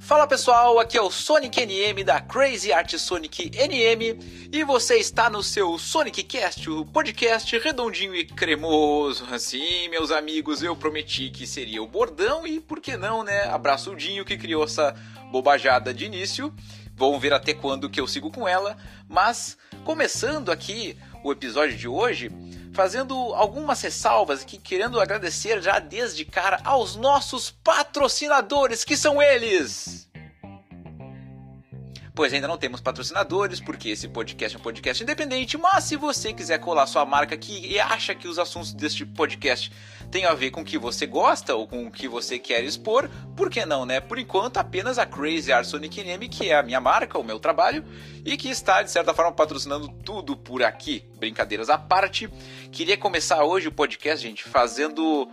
Fala pessoal, aqui é o Sonic NM da Crazy Art Sonic NM e você está no seu Sonic Cast, o podcast redondinho e cremoso. Assim, meus amigos, eu prometi que seria o bordão e por que não, né? Abraço o Dinho que criou essa bobajada de início. Vamos ver até quando que eu sigo com ela, mas começando aqui o episódio de hoje, fazendo algumas ressalvas aqui, querendo agradecer já desde cara aos nossos patrocinadores, que são eles. Pois ainda não temos patrocinadores, porque esse podcast é um podcast independente, mas se você quiser colar sua marca aqui e acha que os assuntos deste podcast têm a ver com o que você gosta ou com o que você quer expor, por que não, né? Por enquanto, apenas a Crazy Art Sonic NM, que é a minha marca, o meu trabalho, e que está, de certa forma, patrocinando tudo por aqui. Brincadeiras à parte. Queria começar hoje o podcast, gente, fazendo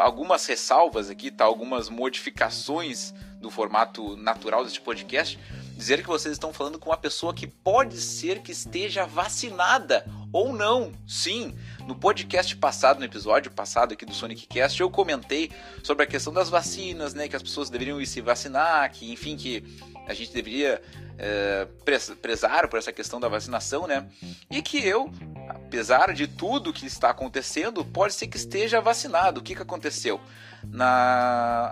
algumas ressalvas aqui, tá? Algumas modificações do formato natural deste podcast. Dizer que vocês estão falando com uma pessoa que pode ser que esteja vacinada ou não. Sim, no podcast passado, no episódio passado aqui do Sonic Cast, eu comentei sobre a questão das vacinas, né? Que as pessoas deveriam ir se vacinar, que enfim, que a gente deveria prezar por essa questão da vacinação, né? E que eu, apesar de tudo que está acontecendo, pode ser que esteja vacinado. O que aconteceu?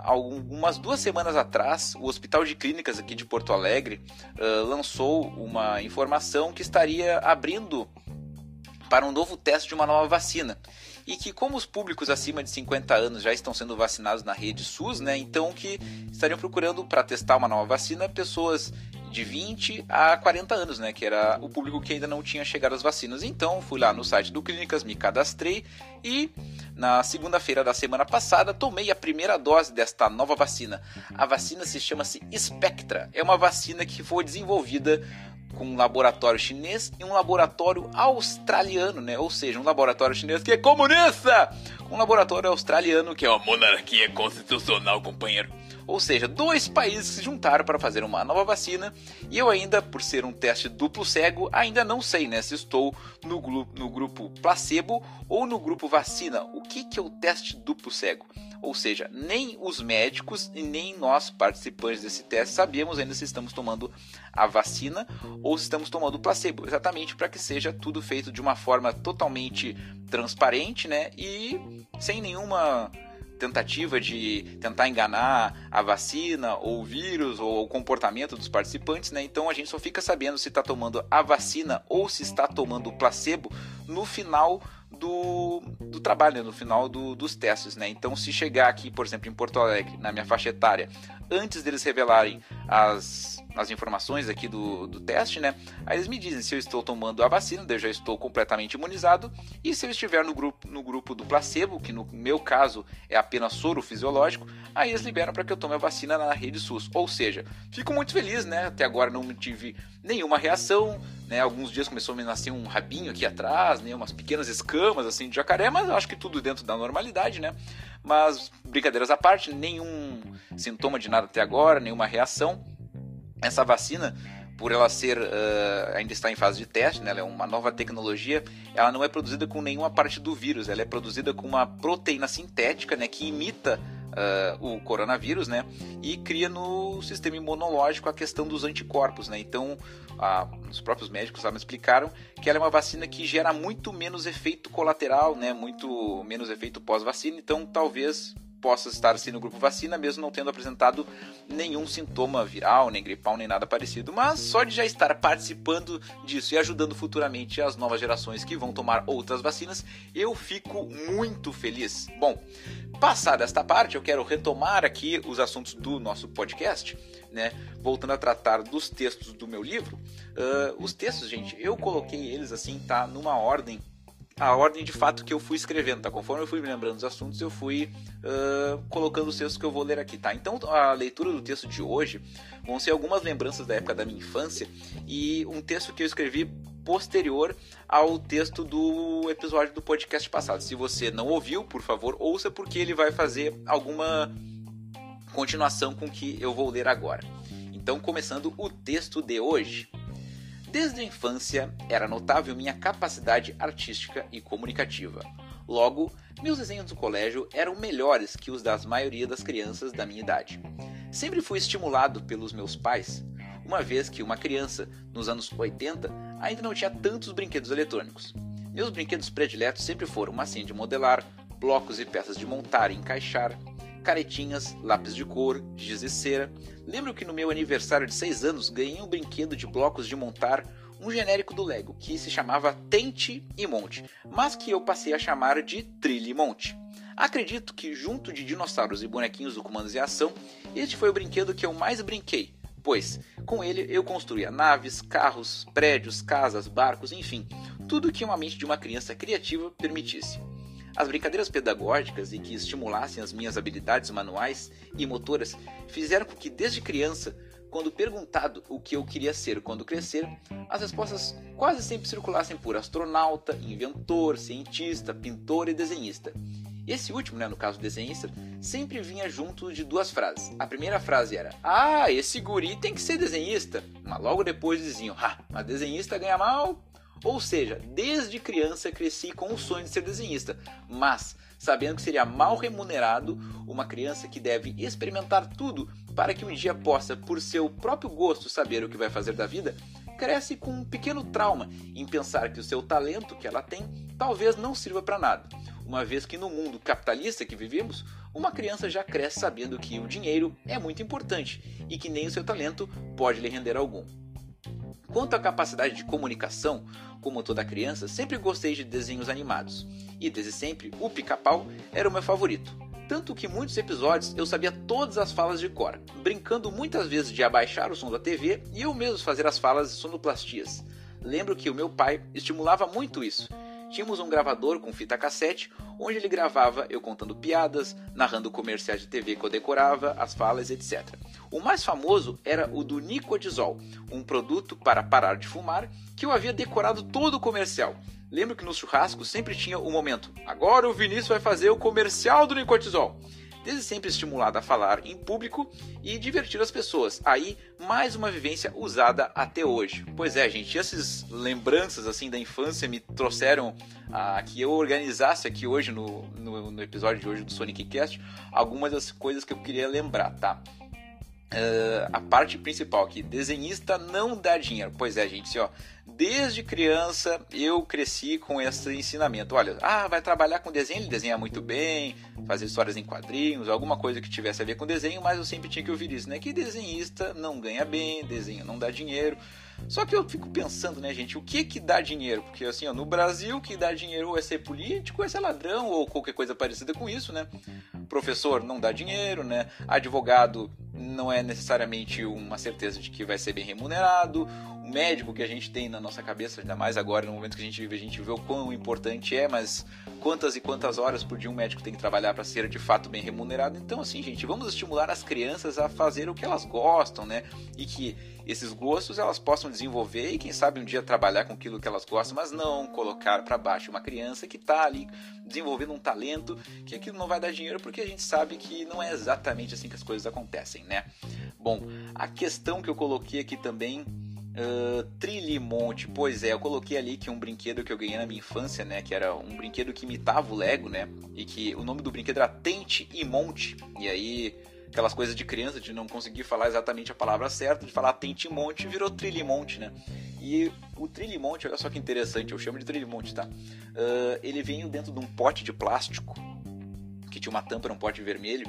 Algumas 2 semanas atrás, o Hospital de Clínicas aqui de Porto Alegre lançou uma informação que estaria abrindo para um novo teste de uma nova vacina. E que como os públicos acima de 50 anos já estão sendo vacinados na rede SUS, né, então que estariam procurando para testar uma nova vacina pessoas de 20 a 40 anos, né, que era o público que ainda não tinha chegado às vacinas. Então fui lá no site do Clínicas, me cadastrei e na segunda-feira da semana passada tomei a primeira dose desta nova vacina. A vacina chama-se Spectra. É uma vacina que foi desenvolvida com um laboratório chinês e um laboratório australiano, né? Ou seja, um laboratório chinês que é comunista, um laboratório australiano que é uma monarquia constitucional, companheiro. Ou seja, 2 países se juntaram para fazer uma nova vacina e eu ainda, por ser um teste duplo cego, ainda não sei, né, se estou no grupo placebo ou no grupo vacina. O que é o teste duplo cego? Ou seja, nem os médicos e nem nós, participantes desse teste, sabemos ainda se estamos tomando a vacina ou se estamos tomando o placebo. Exatamente para que seja tudo feito de uma forma totalmente transparente, né, e sem nenhuma tentativa de tentar enganar a vacina ou o vírus ou o comportamento dos participantes, né? Então a gente só fica sabendo se está tomando a vacina ou se está tomando o placebo no final do trabalho, né? No final dos testes, né? Então se chegar aqui, por exemplo, em Porto Alegre, na minha faixa etária, antes deles revelarem as informações aqui do teste, né? Aí eles me dizem se eu estou tomando a vacina, eu já estou completamente imunizado, e se eu estiver no grupo do placebo, que no meu caso é apenas soro fisiológico, aí eles liberam para que eu tome a vacina na rede SUS. Ou seja, fico muito feliz, né? Até agora não tive nenhuma reação, né? Alguns dias começou a me nascer um rabinho aqui atrás, né? Umas pequenas escamas assim de jacaré, mas eu acho que tudo dentro da normalidade, né? Mas brincadeiras à parte, nenhum sintoma de nada até agora, nenhuma reação. Essa vacina, por ela ser ainda está em fase de teste, né? Ela é uma nova tecnologia, ela não é produzida com nenhuma parte do vírus, ela é produzida com uma proteína sintética, né, que imita o coronavírus, né, e cria no sistema imunológico a questão dos anticorpos, né? Então os próprios médicos me explicaram que ela é uma vacina que gera muito menos efeito colateral, né, muito menos efeito pós-vacina, então talvez possa estar assim no grupo vacina, mesmo não tendo apresentado nenhum sintoma viral, nem gripal, nem nada parecido. Mas só de já estar participando disso e ajudando futuramente as novas gerações que vão tomar outras vacinas, eu fico muito feliz. Bom, passada esta parte, eu quero retomar aqui os assuntos do nosso podcast, né? Voltando a tratar dos textos do meu livro. Os textos, gente, eu coloquei eles assim, tá? Numa ordem, a ordem de fato que eu fui escrevendo, tá? Conforme eu fui me lembrando dos assuntos, eu fui colocando os textos que eu vou ler aqui, tá? Então, a leitura do texto de hoje vão ser algumas lembranças da época da minha infância e um texto que eu escrevi posterior ao texto do episódio do podcast passado. Se você não ouviu, por favor, ouça, porque ele vai fazer alguma continuação com o que eu vou ler agora. Então, começando o texto de hoje. Desde a infância, era notável minha capacidade artística e comunicativa. Logo, meus desenhos do colégio eram melhores que os da maioria das crianças da minha idade. Sempre fui estimulado pelos meus pais, uma vez que uma criança, nos anos 80, ainda não tinha tantos brinquedos eletrônicos. Meus brinquedos prediletos sempre foram massinha de modelar, blocos e peças de montar e encaixar, caretinhas, lápis de cor, giz e cera. Lembro que no meu aniversário de 6 anos ganhei um brinquedo de blocos de montar, um genérico do Lego, que se chamava Tente e Monte, mas que eu passei a chamar de Trilhe e Monte. Acredito que, junto de dinossauros e bonequinhos do Comandos em Ação, este foi o brinquedo que eu mais brinquei, pois, com ele eu construía naves, carros, prédios, casas, barcos, enfim, tudo que uma mente de uma criança criativa permitisse. As brincadeiras pedagógicas e que estimulassem as minhas habilidades manuais e motoras fizeram com que, desde criança, quando perguntado o que eu queria ser quando crescer, as respostas quase sempre circulassem por astronauta, inventor, cientista, pintor e desenhista. Esse último, no caso desenhista, sempre vinha junto de 2 frases. A primeira frase era: "Ah, esse guri tem que ser desenhista", mas logo depois diziam: "Ah, mas desenhista ganha mal". Ou seja, desde criança cresci com o sonho de ser desenhista, mas sabendo que seria mal remunerado, uma criança que deve experimentar tudo para que um dia possa, por seu próprio gosto, saber o que vai fazer da vida, cresce com um pequeno trauma em pensar que o seu talento que ela tem talvez não sirva para nada, uma vez que no mundo capitalista que vivemos, uma criança já cresce sabendo que o dinheiro é muito importante e que nem o seu talento pode lhe render algum. Quanto à capacidade de comunicação, como toda criança, sempre gostei de desenhos animados. E desde sempre, o Pica-Pau era o meu favorito. Tanto que em muitos episódios eu sabia todas as falas de cor, brincando muitas vezes de abaixar o som da TV e eu mesmo fazer as falas de sonoplastias. Lembro que o meu pai estimulava muito isso. Tínhamos um gravador com fita cassete, onde ele gravava eu contando piadas, narrando comerciais de TV que eu decorava, as falas, etc. O mais famoso era o do Nicotizol, um produto para parar de fumar, que eu havia decorado todo o comercial. Lembro que nos churrascos sempre tinha o momento: "Agora o Vinícius vai fazer o comercial do Nicotizol". Desde sempre estimulado a falar em público e divertir as pessoas. Aí, mais uma vivência usada até hoje. Pois é, gente, essas lembranças assim da infância me trouxeram a que eu organizasse aqui hoje, no episódio de hoje do Sonic Cast, algumas das coisas que eu queria lembrar, tá? A parte principal aqui: desenhista não dá dinheiro. Pois é, gente, desde criança eu cresci com esse ensinamento. Olha, vai trabalhar com desenho, ele desenha muito bem, fazer histórias em quadrinhos, alguma coisa que tivesse a ver com desenho, mas eu sempre tinha que ouvir isso, que desenhista não ganha bem, desenho não dá dinheiro. Só que eu fico pensando, gente, o que dá dinheiro? Porque assim, no Brasil, o que dá dinheiro ou é ser político, ou é ser ladrão, ou qualquer coisa parecida com isso, Professor não dá dinheiro, Advogado não é necessariamente uma certeza de que vai ser bem remunerado. O médico que a gente tem na nossa cabeça, ainda mais agora no momento que a gente vê o quão importante é, mas quantas e quantas horas por dia um médico tem que trabalhar para ser de fato bem remunerado. Então assim, gente, vamos estimular as crianças a fazer o que elas gostam, E que esses gostos elas possam desenvolver e quem sabe um dia trabalhar com aquilo que elas gostam, mas não colocar para baixo uma criança que está ali desenvolvendo um talento, que aquilo não vai dar dinheiro, porque a gente sabe que não é exatamente assim que as coisas acontecem, Bom, a questão que eu coloquei aqui também, Trilhe e Monte. Pois é, eu coloquei ali que um brinquedo que eu ganhei na minha infância, que era um brinquedo que imitava o Lego, e que o nome do brinquedo era Tente e Monte. E aí, aquelas coisas de criança, de não conseguir falar exatamente a palavra certa, de falar Tente e Monte, virou Trilhe e Monte, E o Trilhe e Monte, olha só que interessante, eu chamo de Trilhe e Monte, tá? Ele veio dentro de um pote de plástico, que tinha uma tampa num pote vermelho.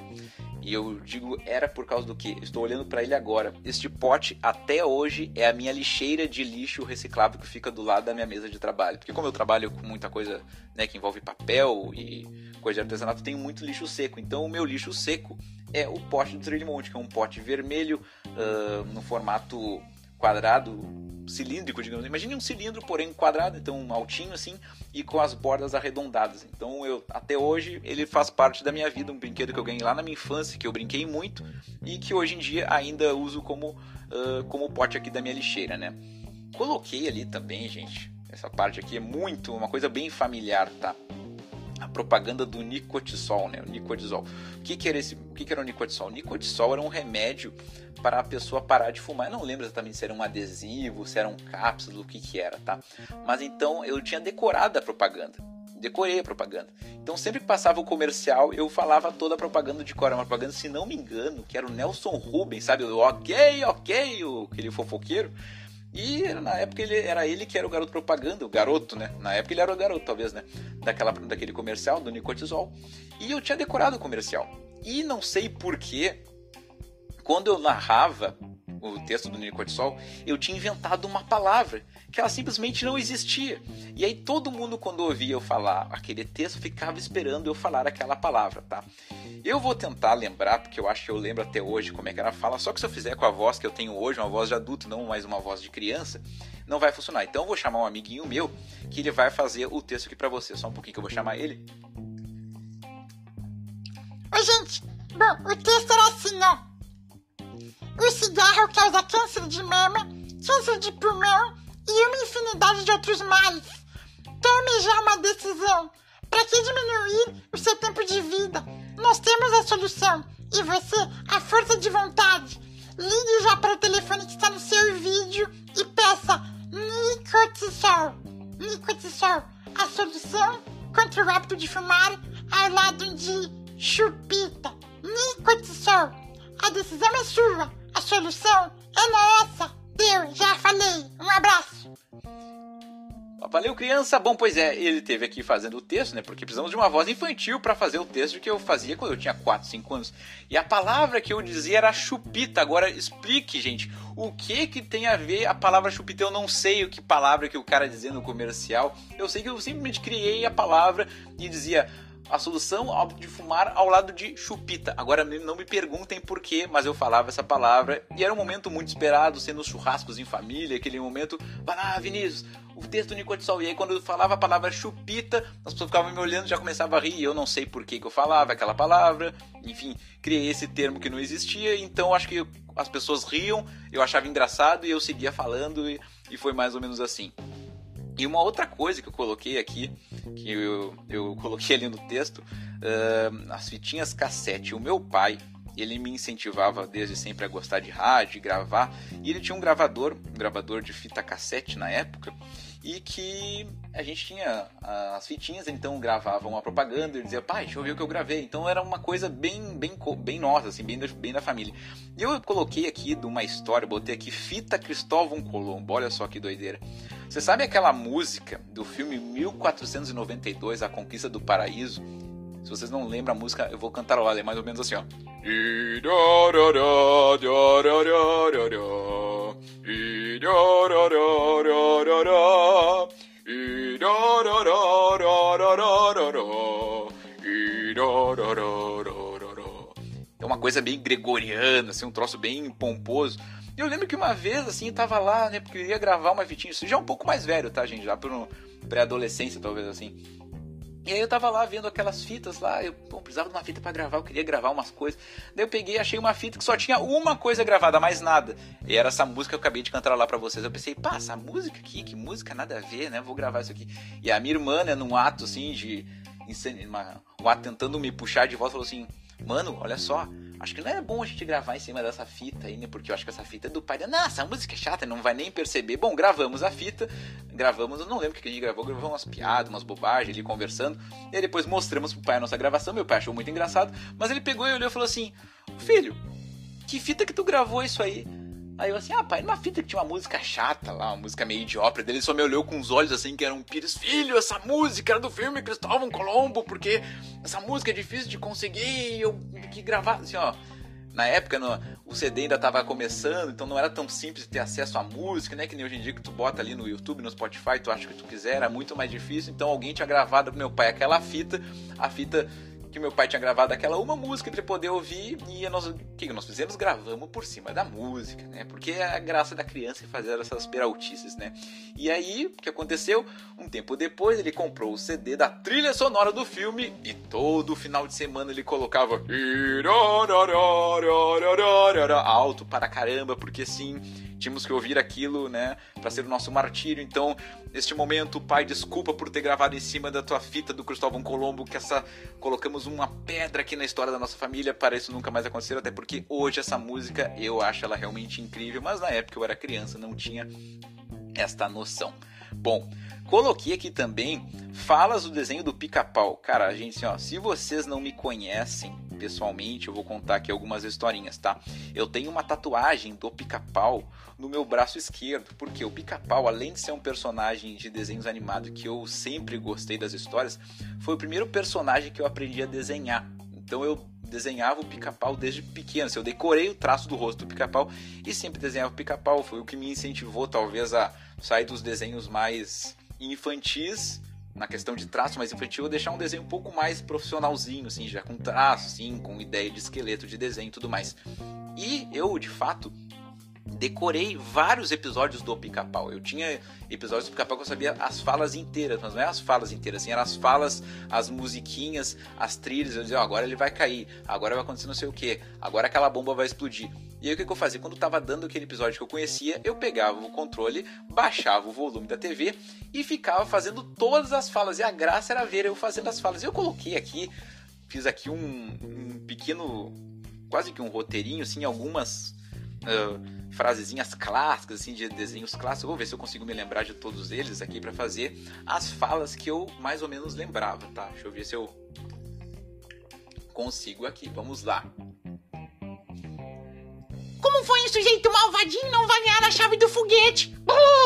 E eu digo, era por causa do quê? Estou olhando para ele agora. Este pote, até hoje, é a minha lixeira de lixo reciclável que fica do lado da minha mesa de trabalho. Porque como eu trabalho com muita coisa que envolve papel e coisa de artesanato, tenho muito lixo seco. Então o meu lixo seco é o pote do Trilhe e Monte, que é um pote vermelho, no formato quadrado, cilíndrico, digamos. Imagine um cilindro, porém quadrado, então altinho assim, e com as bordas arredondadas. Então até hoje ele faz parte da minha vida, um brinquedo que eu ganhei lá na minha infância, que eu brinquei muito e que hoje em dia ainda uso como pote aqui da minha lixeira, Coloquei ali também, gente, essa parte aqui é uma coisa bem familiar, tá? A propaganda do Nicotizol, o Nicotizol. O que era o Nicotizol? O Nicotizol era um remédio para a pessoa parar de fumar. Eu não lembro exatamente se era um adesivo, se era um cápsula, o que era, tá? Mas então eu tinha decorado a propaganda. decorei a propaganda. Então sempre que passava o comercial, eu falava toda a propaganda de cor. Uma propaganda, se não me engano, que era o Nelson Rubens, sabe? O ok, aquele fofoqueiro. E na época era ele que era o garoto propaganda, o garoto, né? Na época ele era o garoto, talvez, né? Daquele comercial, do Nicotisol. E eu tinha decorado o comercial. E não sei porquê, quando eu narrava o texto do Nicotisol, eu tinha inventado uma palavra que ela simplesmente não existia. E aí todo mundo, quando ouvia eu falar aquele texto, ficava esperando eu falar aquela palavra, tá? Eu vou tentar lembrar, porque eu acho que eu lembro até hoje como é que ela fala, só que se eu fizer com a voz que eu tenho hoje, uma voz de adulto, não mais uma voz de criança, não vai funcionar. Então eu vou chamar um amiguinho meu, que ele vai fazer o texto aqui pra você. Só um pouquinho que eu vou chamar ele. Oi, gente. Bom, o texto era assim, ó. O cigarro causa câncer de mama, câncer de pulmão e uma infinidade de outros males. Tome já uma decisão. Para que diminuir o seu tempo de vida? Nós temos a solução. E você, a força de vontade. Ligue já para o telefone que está no seu vídeo e peça Nicotisol. Nicotisol, a solução contra o hábito de fumar ao lado de chupita. Nicotisol, a decisão é sua. A solução é nossa. Deu, já falei. Um abraço. Valeu, criança. Bom, pois é, ele esteve aqui fazendo o texto, né? Porque precisamos de uma voz infantil para fazer o texto que eu fazia quando eu tinha 4, 5 anos. E a palavra que eu dizia era chupita. Agora, explique, gente, o que tem a ver a palavra chupita? Eu não sei o que palavra que o cara dizia no comercial. Eu sei que eu simplesmente criei a palavra e dizia... A solução ao de fumar ao lado de chupita. Agora não me perguntem por quê, mas eu falava essa palavra e era um momento muito esperado, sendo os churrascos em família, aquele momento, vai lá, Vinícius, o texto do Nicotisol. E aí quando eu falava a palavra chupita, as pessoas ficavam me olhando e já começavam a rir. E eu não sei por que eu falava aquela palavra. Enfim, criei esse termo que não existia, então acho que as pessoas riam, eu achava engraçado e eu seguia falando e foi mais ou menos assim. E uma outra coisa que eu coloquei aqui, que eu coloquei ali no texto, as fitinhas cassete. O meu pai, ele me incentivava desde sempre a gostar de rádio, gravar. E ele tinha um gravador de fita cassete na época, e que a gente tinha as fitinhas, então gravava uma propaganda, ele dizia, pai, deixa eu ver o que eu gravei. Então era uma coisa bem nossa, assim, bem da família. E eu coloquei aqui de uma história, botei aqui Fita Cristóvão Colombo, olha só que doideira. Você sabe aquela música do filme 1492, A Conquista do Paraíso? Se vocês não lembram a música, eu vou cantar lá, é mais ou menos assim, ó. É uma coisa bem gregoriana, assim, um troço bem pomposo. E eu lembro que uma vez, assim, eu tava lá, né, porque eu ia gravar uma fitinha, isso já é um pouco mais velho, tá, gente, já por pré-adolescência, talvez, assim. E aí eu tava lá vendo aquelas fitas lá, eu precisava de uma fita pra gravar, eu queria gravar umas coisas. Daí eu peguei, achei uma fita que só tinha uma coisa gravada, mais nada. E era essa música que eu acabei de cantar lá pra vocês. Eu pensei, pá, essa música aqui, que música nada a ver, né, vou gravar isso aqui. E a minha irmã, né, num ato, assim, um ato tentando me puxar de volta, falou assim, mano, olha só, acho que não é bom a gente gravar em cima dessa fita aí, né? Porque eu acho que essa fita é do pai dela. Não, essa música é chata, não vai nem perceber. Bom, gravamos a fita. Eu não lembro o que a gente gravamos umas piadas, umas bobagens ali, conversando. E aí depois mostramos pro pai a nossa gravação. Meu pai achou muito engraçado. Mas ele pegou e olhou e falou assim, filho, que fita que tu gravou isso aí? Aí eu assim, pai, numa fita que tinha uma música chata lá, uma música meio de ópera dele, só me olhou com os olhos assim, que era um pires, filho, essa música era do filme Cristóvão Colombo, porque essa música é difícil de conseguir, eu tive que gravar, assim, ó. Na época, o CD ainda tava começando, então não era tão simples de ter acesso à música, né? Que nem hoje em dia que tu bota ali no YouTube, no Spotify, tu acha o que tu quiser, era muito mais difícil, então alguém tinha gravado pro meu pai aquela fita, a fita que meu pai tinha gravado aquela uma música pra ele poder ouvir, e o que nós fizemos? Gravamos por cima da música, né? Porque é a graça da criança é fazer essas peraltices, né? E aí, o que aconteceu? Um tempo depois, ele comprou o CD da trilha sonora do filme, e todo final de semana ele colocava alto para caramba, porque sim, tínhamos que ouvir aquilo, né, para ser o nosso martírio. Então, neste momento, pai, desculpa por ter gravado em cima da tua fita do Cristóvão Colombo, que colocamos uma pedra aqui na história da nossa família para isso nunca mais acontecer, até porque hoje essa música eu acho ela realmente incrível, mas na época eu era criança, não tinha esta noção. Bom, coloquei aqui também falas do desenho do Pica-Pau. Cara, gente, assim, ó, se vocês não me conhecem pessoalmente, eu vou contar aqui algumas historinhas, tá? Eu tenho uma tatuagem do Pica-Pau no meu braço esquerdo, porque o Pica-Pau, além de ser um personagem de desenhos animados que eu sempre gostei das histórias, foi o primeiro personagem que eu aprendi a desenhar. Então eu desenhava o Pica-Pau desde pequeno, eu decorei o traço do rosto do Pica-Pau e sempre desenhava o Pica-Pau. Foi o que me incentivou talvez a sair dos desenhos mais infantis, na questão de traço mais infantil, eu deixar um desenho um pouco mais profissionalzinho, assim, já com traço, assim, com ideia de esqueleto de desenho e tudo mais. E eu, de fato, decorei vários episódios do Pica-Pau. Eu tinha episódios do Pica-Pau que eu sabia as falas inteiras, mas não é as falas inteiras, assim, eram as falas, as musiquinhas, as trilhas. Eu dizia, agora ele vai cair, agora vai acontecer não sei o que, agora aquela bomba vai explodir. E aí o que eu fazia? Quando eu tava dando aquele episódio que eu conhecia, eu pegava o controle, baixava o volume da TV e ficava fazendo todas as falas. E a graça era ver eu fazendo as falas. Eu coloquei aqui, fiz aqui um pequeno, quase que um roteirinho, assim, algumas frasezinhas clássicas, assim, de desenhos clássicos. Eu vou ver se eu consigo me lembrar de todos eles aqui pra fazer as falas que eu mais ou menos lembrava, tá? Deixa eu ver se eu consigo aqui. Vamos lá. Como foi um sujeito malvadinho não vai ganhar a chave do foguete?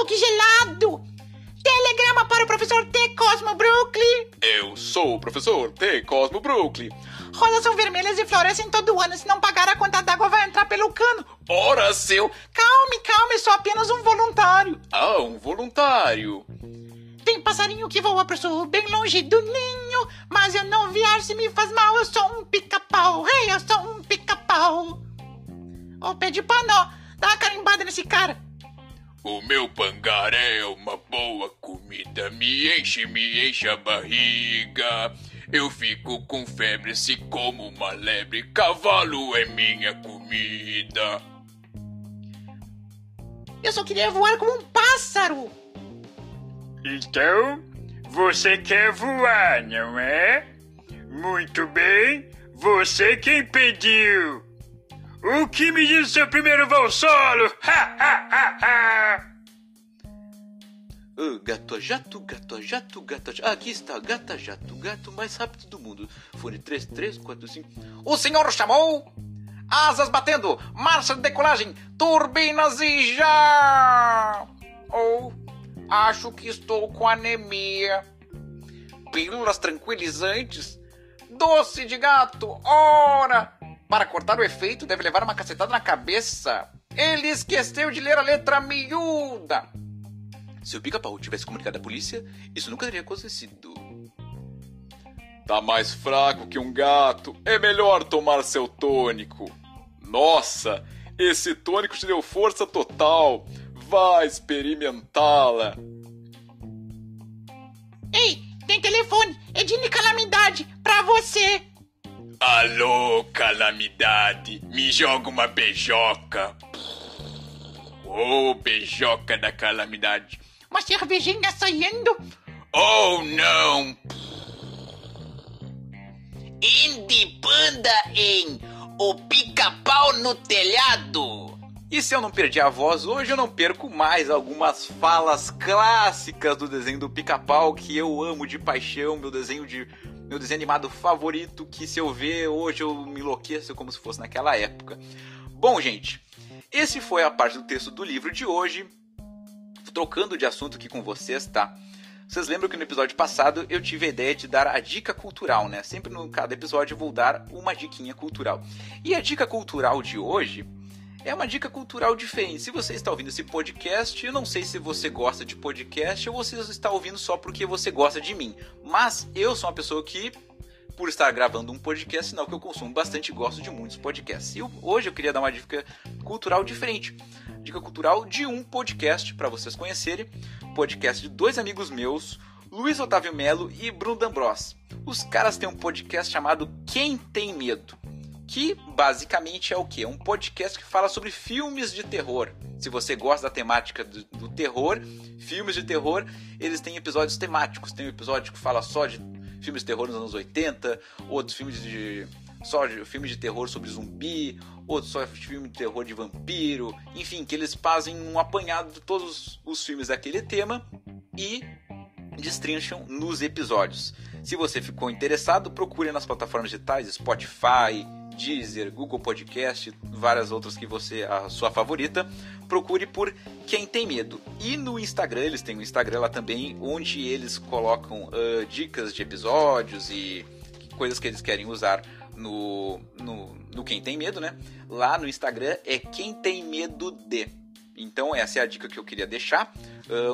Que gelado! Telegrama para o professor T. Cosmo Brooklyn. Eu sou o professor T. Cosmo Brooklyn. Rosas são vermelhas e florescem todo ano. Se não pagar, a conta d'água vai entrar pelo cano. Ora, seu... Calme, sou apenas um voluntário. Ah, um voluntário. Tem passarinho que voa pro sul, bem longe do ninho. Mas eu não viajo se me faz mal, eu sou um pica-pau. Hey, eu sou um pica-pau. Ô, pé de pano, dá uma carimbada nesse cara. O meu pangaré é uma boa comida, me enche a barriga. Eu fico com febre se como uma lebre, cavalo é minha comida. Eu só queria voar como um pássaro. Então, você quer voar, não é? Muito bem, você quem pediu. O que me diz o seu primeiro voo solo? Ha, ha, ha, ha! Gato a jato, gato a jato, gato a jato. Aqui está, gata jato, gato mais rápido do mundo. Fone 3, 3, 4, 5. O senhor chamou? Asas batendo, marcha de decolagem, turbinas e já! Acho que estou com anemia. Pílulas tranquilizantes, doce de gato, ora! Para cortar o efeito, deve levar uma cacetada na cabeça. Ele esqueceu de ler a letra miúda. Se o Pica-Pau tivesse comunicado à polícia, isso nunca teria acontecido. Tá mais fraco que um gato. É melhor tomar seu tônico. Nossa, esse tônico te deu força total. Vai experimentá-la. Ei, tem telefone. É de calamidade pra você. Alô, calamidade, me joga uma beijoca. Beijoca da calamidade. Uma cervejinha saindo. Oh, não. Indy Panda em O Pica-Pau no Telhado. E se eu não perdi a voz, hoje eu não perco mais algumas falas clássicas do desenho do Pica-Pau que eu amo de paixão, meu desenho animado favorito, que se eu ver hoje eu me enlouqueço como se fosse naquela época. Bom, gente, esse foi a parte do texto do livro de hoje. Trocando de assunto aqui com vocês, tá? Vocês lembram que no episódio passado eu tive a ideia de dar a dica cultural, né? Sempre no cada episódio eu vou dar uma diquinha cultural. E a dica cultural de hoje é uma dica cultural diferente. Se você está ouvindo esse podcast, eu não sei se você gosta de podcast ou você está ouvindo só porque você gosta de mim. Mas eu sou uma pessoa que, por estar gravando um podcast, sinal que eu consumo bastante e gosto de muitos podcasts. E hoje eu queria dar uma dica cultural diferente. Dica cultural de um podcast para vocês conhecerem. Podcast de dois amigos meus, Luiz Otávio Melo e Bruno D'Ambros. Os caras têm um podcast chamado Quem Tem Medo, que basicamente é o quê? É um podcast que fala sobre filmes de terror. Se você gosta da temática do terror, filmes de terror, eles têm episódios temáticos. Tem um episódio que fala só de filmes de terror nos anos 80, outros filmes de filmes de terror sobre zumbi, outros só filmes de terror de vampiro, enfim, que eles fazem um apanhado de todos os filmes daquele tema e destrincham nos episódios. Se você ficou interessado, procure nas plataformas digitais, Spotify, Deezer, Google Podcast, várias outras que você, a sua favorita. Procure por Quem Tem Medo. E no Instagram, eles têm um Instagram lá também, onde eles colocam dicas de episódios e coisas que eles querem usar no Quem Tem Medo, né? Lá no Instagram é Quem Tem Medo de. Então essa é a dica que eu queria deixar.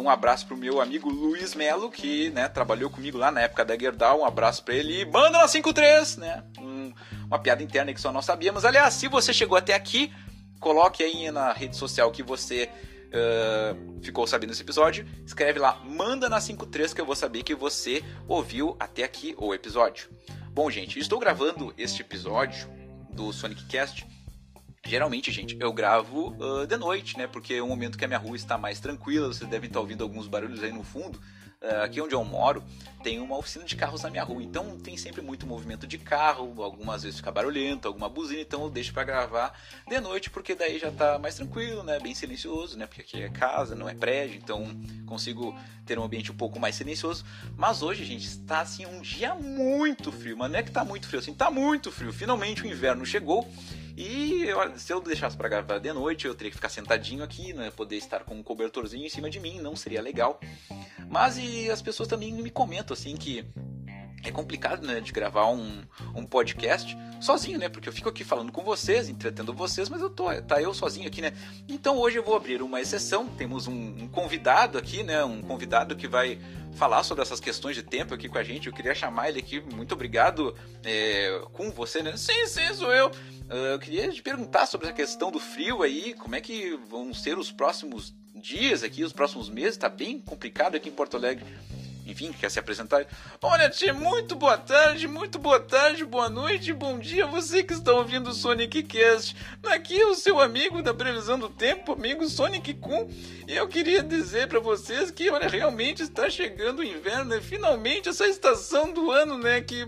Um abraço pro meu amigo Luiz Melo, que, né, trabalhou comigo lá na época da Gerdau. Um abraço pra ele e manda na 53, né? Uma piada interna que só nós sabíamos. Aliás, se você chegou até aqui, coloque aí na rede social que você ficou sabendo desse episódio. Escreve lá, manda na 53, que eu vou saber que você ouviu até aqui o episódio. Bom, gente, estou gravando este episódio do Sonic Cast. Geralmente, gente, eu gravo de noite, né? Porque é um momento que a minha rua está mais tranquila. Vocês devem estar ouvindo alguns barulhos aí no fundo. Aqui onde eu moro, tem uma oficina de carros na minha rua. Então, tem sempre muito movimento de carro. Algumas vezes fica barulhento, alguma buzina. Então, eu deixo para gravar de noite, porque daí já tá mais tranquilo, né? Bem silencioso, né? Porque aqui é casa, não é prédio. Então, consigo ter um ambiente um pouco mais silencioso. Mas hoje, gente, está assim um dia muito frio. Mas não é que tá muito frio, assim, tá muito frio. Finalmente o inverno chegou. E se eu deixasse para gravar de noite, eu teria que ficar sentadinho aqui, né? Poder estar com um cobertorzinho em cima de mim, não seria legal. Mas e as pessoas também me comentam assim que é complicado, né, de gravar um podcast sozinho, né? Porque eu fico aqui falando com vocês, entretendo vocês, mas eu sozinho aqui, né? Então hoje eu vou abrir uma exceção. Temos um convidado aqui, né? Um convidado que vai falar sobre essas questões de tempo aqui com a gente. Eu queria chamar ele aqui. Muito obrigado com você, né? Sim, sou eu. Eu queria te perguntar sobre a questão do frio aí, como é que vão ser os próximos dias aqui, os próximos meses. Tá bem complicado aqui em Porto Alegre. Enfim, quer se apresentar? Olha, tia, muito boa tarde, boa noite, bom dia, você que está ouvindo o Sonic Cast. Aqui é o seu amigo da previsão do tempo, amigo Sonic Kun. E eu queria dizer para vocês que, olha, realmente está chegando o inverno, né? Finalmente essa estação do ano, né? Que,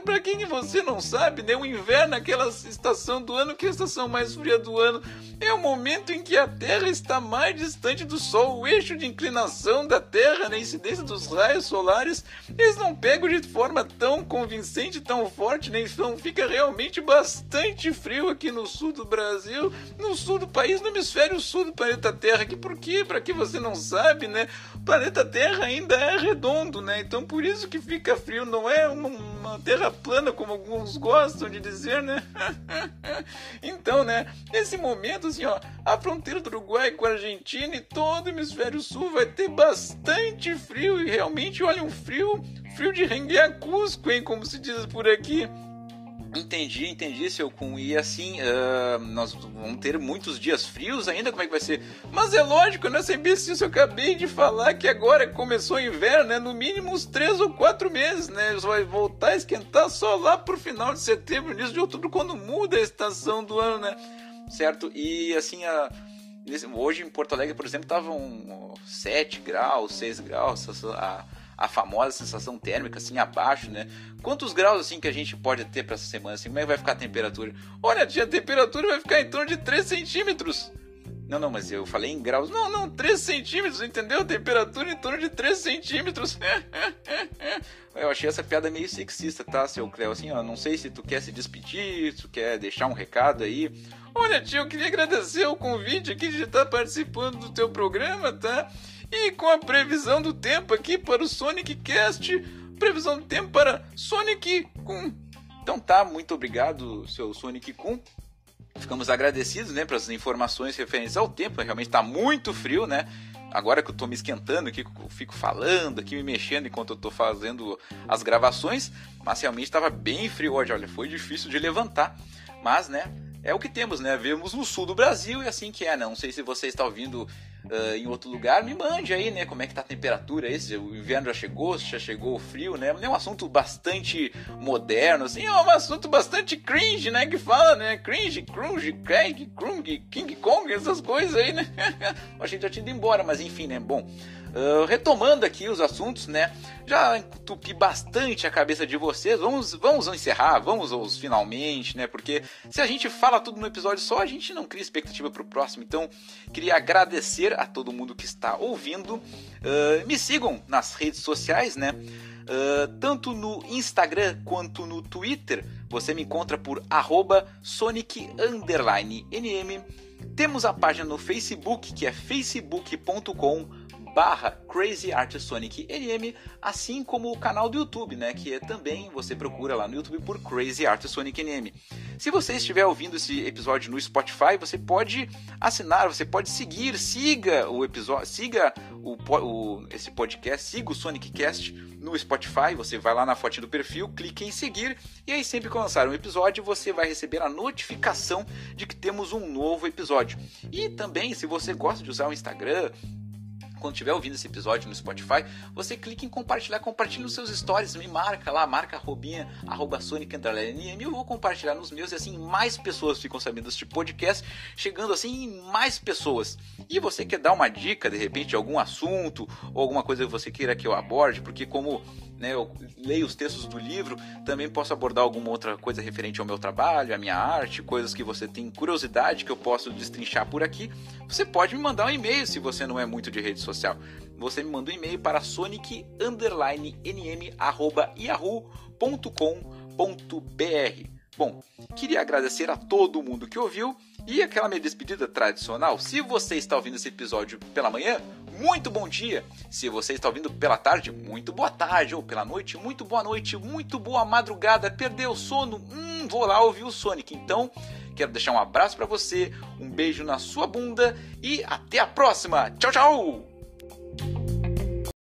para quem você não sabe, né? O inverno é aquela estação do ano que é a estação mais fria do ano. É o momento em que a Terra está mais distante do Sol. O eixo de inclinação da Terra, né? A incidência dos raios solares, eles não pegam de forma tão convincente, tão forte, né? Então fica realmente bastante frio aqui no sul do Brasil, no sul do país, no hemisfério sul do planeta Terra. Aqui por quê? Para quem você não sabe, né? O planeta Terra ainda é redondo, né? Então por isso que fica frio, não é uma terra plana como alguns gostam de dizer, né? Então, né? Nesse momento, assim, ó, a fronteira do Uruguai com a Argentina e todo o hemisfério sul vai ter bastante frio e realmente, olha, um frio de Renguiacusco, hein, como se diz por aqui. Entendi, seu Kun. E assim, nós vamos ter muitos dias frios ainda, como é que vai ser? Mas é lógico, né, seu imbecil, eu acabei de falar que agora começou o inverno, né, no mínimo uns 3 ou 4 meses, né, vai voltar a esquentar só lá pro final de setembro, início de outubro, quando muda a estação do ano, né, certo? E assim, hoje em Porto Alegre, por exemplo, estavam 7 graus, 6 graus, a famosa sensação térmica, assim, abaixo, né? Quantos graus, assim, que a gente pode ter para essa semana, assim? Como é que vai ficar a temperatura? Olha, tia, a temperatura vai ficar em torno de 3 centímetros. Não, mas eu falei em graus. Não, 3 centímetros, entendeu? Temperatura em torno de 3 centímetros. Eu achei essa piada meio sexista, tá, seu Cleo? Assim, ó, não sei se tu quer se despedir, se tu quer deixar um recado aí. Olha, tia, eu queria agradecer o convite aqui de estar participando do teu programa, tá? E com a previsão do tempo aqui para o Sonic Cast, previsão do tempo para Sonic Kun. Então tá, muito obrigado, seu Sonic Kun. Ficamos agradecidos, né, pelas informações referentes ao tempo. Realmente está muito frio, né? Agora que eu estou me esquentando aqui, eu fico falando aqui, me mexendo enquanto eu estou fazendo as gravações. Mas realmente estava bem frio hoje, olha, foi difícil de levantar. Mas, né, é o que temos, né? Vemos no sul do Brasil e assim que é, né? Não sei se você está ouvindo em outro lugar, me mande aí, né? Como é que tá a temperatura aí, se o inverno já chegou o frio, né? É um assunto bastante moderno, assim, é um assunto bastante cringe, né? Que fala, né? Cringe, crunge, Craig, Krung, King Kong, essas coisas aí, né? A gente já tinha ido embora, mas enfim, né? Bom, retomando aqui os assuntos, né? Já entupi bastante a cabeça de vocês. Vamos encerrar, vamos aos finalmente, né? Porque se a gente fala tudo no episódio só, a gente não cria expectativa pro próximo. Então, queria agradecer a todo mundo que está ouvindo. Me sigam nas redes sociais, né? Tanto no Instagram quanto no Twitter, você me encontra por @Sonic_NM. Temos a página no Facebook, que é facebook.com/CrazyArtSonicNM, assim como o canal do YouTube, né, que é também, você procura lá no YouTube por Crazy Art Sonic NM. Se você estiver ouvindo esse episódio no Spotify, você pode assinar, você pode siga o episódio, siga esse podcast, siga o SonicCast no Spotify. Você vai lá na foto do perfil, clique em seguir, e aí sempre que eu lançar um episódio, você vai receber a notificação de que temos um novo episódio. E também, se você gosta de usar o Instagram, quando estiver ouvindo esse episódio no Spotify, você clica em compartilhar, compartilha nos seus stories, me marca lá, marca @Sonic_NM, eu vou compartilhar nos meus, e assim mais pessoas ficam sabendo deste podcast, chegando assim em mais pessoas. E você quer dar uma dica, de repente, de algum assunto, ou alguma coisa que você queira que eu aborde, porque como, né, eu leio os textos do livro, também posso abordar alguma outra coisa referente ao meu trabalho, à minha arte, coisas que você tem curiosidade que eu posso destrinchar por aqui, você pode me mandar um e-mail se você não é muito de rede social. Você me manda um e-mail para sonic_nm@yahoo.com.br. Bom, queria agradecer a todo mundo que ouviu, e aquela minha despedida tradicional. Se você está ouvindo esse episódio pela manhã, muito bom dia. Se você está ouvindo pela tarde, muito boa tarde. Ou pela noite, muito boa noite, muito boa madrugada. Perdeu o sono? Vou lá ouvir o Sonic. Então, quero deixar um abraço para você, um beijo na sua bunda e até a próxima. Tchau, tchau!